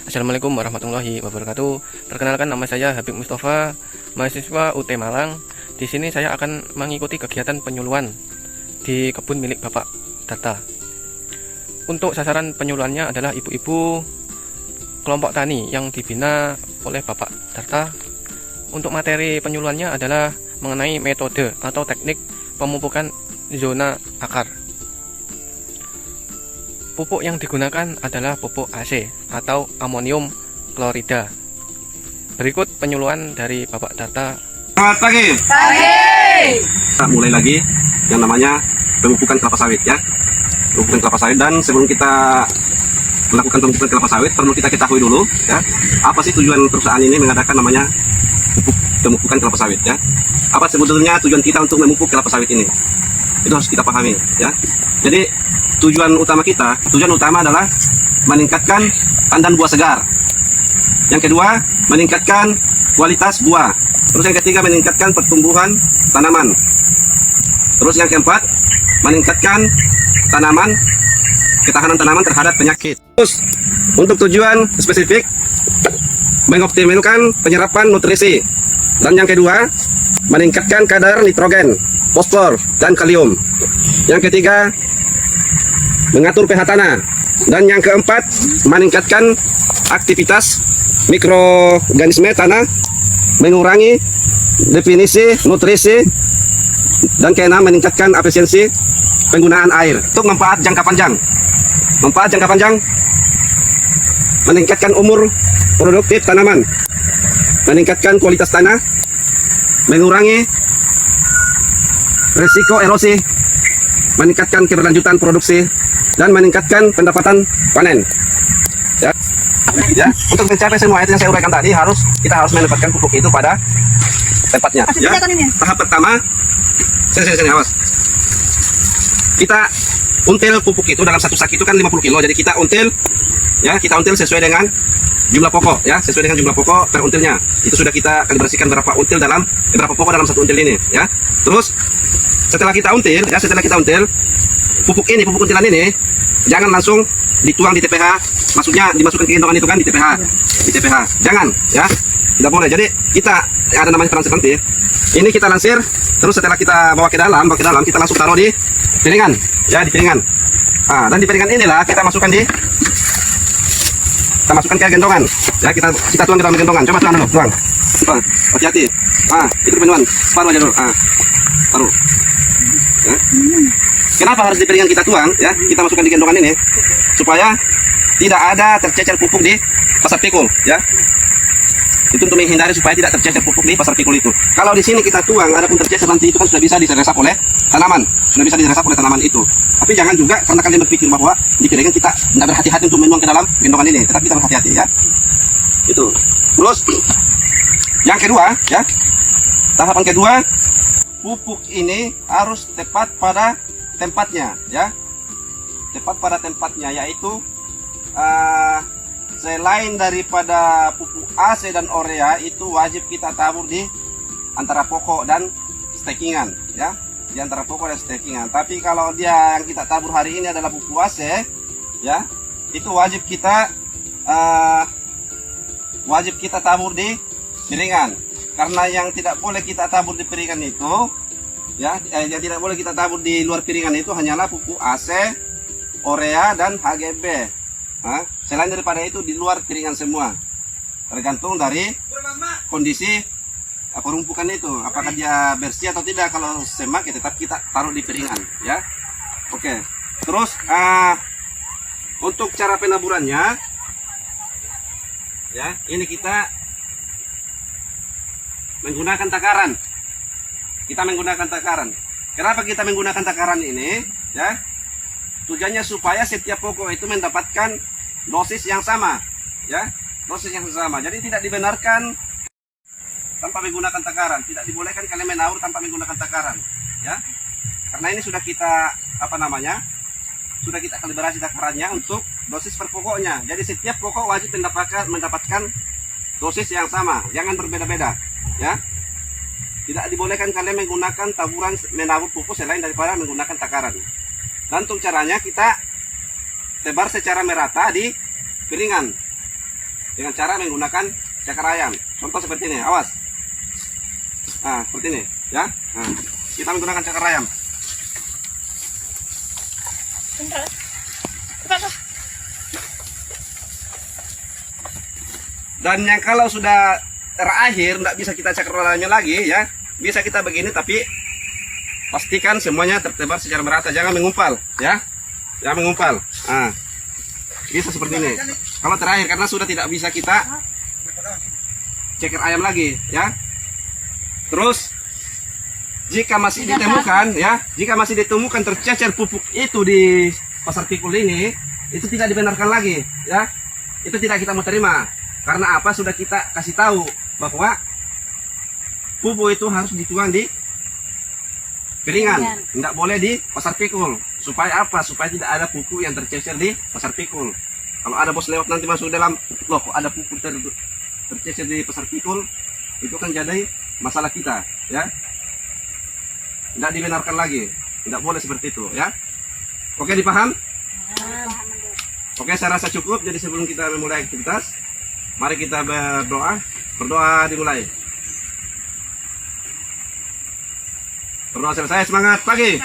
Assalamualaikum warahmatullahi wabarakatuh. Perkenalkan, nama saya Habib Mustafa, mahasiswa UT Malang. Di sini saya akan mengikuti kegiatan penyuluhan di kebun milik Bapak Darta. Untuk sasaran penyuluhannya adalah ibu-ibu kelompok tani yang dibina oleh Bapak Darta. Untuk materi penyuluhannya adalah mengenai metode atau teknik pemupukan zona akar. Pupuk yang digunakan adalah pupuk AC atau amonium klorida. Berikut penyuluhan dari Bapak Darta. Selamat pagi. Kita mulai lagi yang namanya pemupukan kelapa sawit ya. Pemupukan kelapa sawit, dan sebelum kita melakukan pemupukan kelapa sawit perlu kita ketahui dulu ya, apa sih tujuan perusahaan ini mengadakan namanya pemupukan kelapa sawit ya. Apa sebetulnya tujuan kita untuk memupuk kelapa sawit ini? Itu harus kita pahami ya. Jadi tujuan utama adalah meningkatkan tandan buah segar. Yang kedua, meningkatkan kualitas buah. Terus yang ketiga, meningkatkan pertumbuhan tanaman. Terus yang keempat, meningkatkan ketahanan tanaman terhadap penyakit. Terus untuk tujuan spesifik, mengoptimalkan penyerapan nutrisi. Dan yang kedua, meningkatkan kadar nitrogen, fosfor, dan kalium. Yang ketiga, mengatur pH tanah. Dan yang keempat, meningkatkan aktivitas mikroorganisme tanah, mengurangi definisi nutrisi, dan keenam, meningkatkan efisiensi penggunaan air. Untuk manfaat jangka panjang, meningkatkan umur produktif tanaman, meningkatkan kualitas tanah, mengurangi risiko erosi, meningkatkan keberlanjutan produksi, dan meningkatkan pendapatan panen. Ya, untuk mencapai semua itu yang saya uraikan tadi, kita harus menempatkan pupuk itu pada tempatnya. Ya. Tahap pertama, sini awas. Kita until pupuk itu dalam satu sak itu kan 50 kilo, jadi kita until sesuai dengan jumlah pokok ya, sesuai dengan jumlah pokok per untilnya. Itu sudah kita kalibrasikan berapa pokok dalam satu until ini ya. Terus setelah kita until, pupuk untilan ini jangan langsung dituang di TPH, maksudnya dimasukkan ke gendongan itu kan di TPH. Jangan ya, tidak boleh. Jadi kita ada namanya transfer nanti. Ini kita lansir, terus setelah kita bawa ke dalam, kita langsung taruh di piringan ya, di piringan. Nah, dan di piringan inilah kita masukkan ke gendongan ya, kita tuang ke dalam gendongan. Coba tuang. Hati-hati. Itu teman-teman, separuh aja dulu. Taruh. Ya. Kenapa harus di piringan kita tuang ya? Kita masukkan di gendongan ini supaya tidak ada tercecer pupuk di pasar pikul ya. Itu untuk menghindari supaya tidak tercecer pupuk di pasar pikul itu. Kalau di sini kita tuang, ada pun tercecer nanti itu kan sudah bisa diresap oleh tanaman, itu. Tapi jangan juga karena kalian berpikir bahwa di piringan kita tidak berhati-hati untuk menuang ke dalam gendongan ini, tetapi kita berhati-hati ya. Itu. Terus yang kedua ya, tahapan kedua, pupuk ini harus tepat pada tempatnya ya, yaitu selain daripada pupuk AC dan urea itu wajib kita tabur di antara pokok dan stakingan ya, tapi kalau dia yang kita tabur hari ini adalah pupuk AC ya, itu wajib kita tabur di piringan. Karena yang tidak boleh kita tabur di piringan itu ya, yang tidak boleh kita tabur di luar piringan itu hanyalah pupuk AC, urea, dan HGB. Selain daripada itu di luar piringan semua, tergantung dari kondisi perumpukan itu, apakah dia bersih atau tidak. Kalau semak ya tetap kita taruh di piringan ya. Oke. Terus untuk cara penaburannya ya, ini kita menggunakan takaran. Kenapa kita menggunakan takaran ini ya? Tujuannya supaya setiap pokok itu mendapatkan dosis yang sama ya, jadi tidak dibenarkan tanpa menggunakan takaran, tidak dibolehkan kalian menabur tanpa menggunakan takaran ya. Karena ini sudah kita kalibrasi takarannya untuk dosis per pokoknya. Jadi setiap pokok wajib mendapatkan dosis yang sama, jangan berbeda-beda ya. Tidak dibolehkan kalian menggunakan menabur pupuk selain daripada menggunakan takaran. Dan untuk caranya kita tebar secara merata di piringan dengan cara menggunakan cakar ayam. Contoh seperti ini, awas. Nah, seperti ini, ya. Nah, kita menggunakan cakar ayam. Dan yang kalau sudah terakhir tidak bisa kita cakar ayamnya lagi, ya. Bisa kita begini, tapi pastikan semuanya tertebar secara merata, jangan mengumpal, ya. Jangan mengumpal. Nah, bisa seperti ini. Kalau terakhir karena sudah tidak bisa kita ceker ayam lagi, ya. Terus jika masih ditemukan, ya, jika masih ditemukan tercecer pupuk itu di pasar pikul ini, itu tidak dibenarkan lagi, ya. Itu tidak kita mau terima. Karena apa? Sudah kita kasih tahu bahwa pupuk itu harus dituang di piringan, tidak boleh di pasar pikul. Supaya apa? Supaya tidak ada pupuk yang tercecer di pasar pikul. Kalau ada bos lewat nanti masuk dalam, loh kok ada pupuk tercecer di pasar pikul, itu kan jadi masalah kita, ya. Tidak dibenarkan lagi, tidak boleh seperti itu, ya. Oke, dipaham? Oke, saya rasa cukup. Jadi sebelum kita memulai aktivitas, mari kita berdoa. Berdoa dimulai. Berdoa selesai, semangat pagi.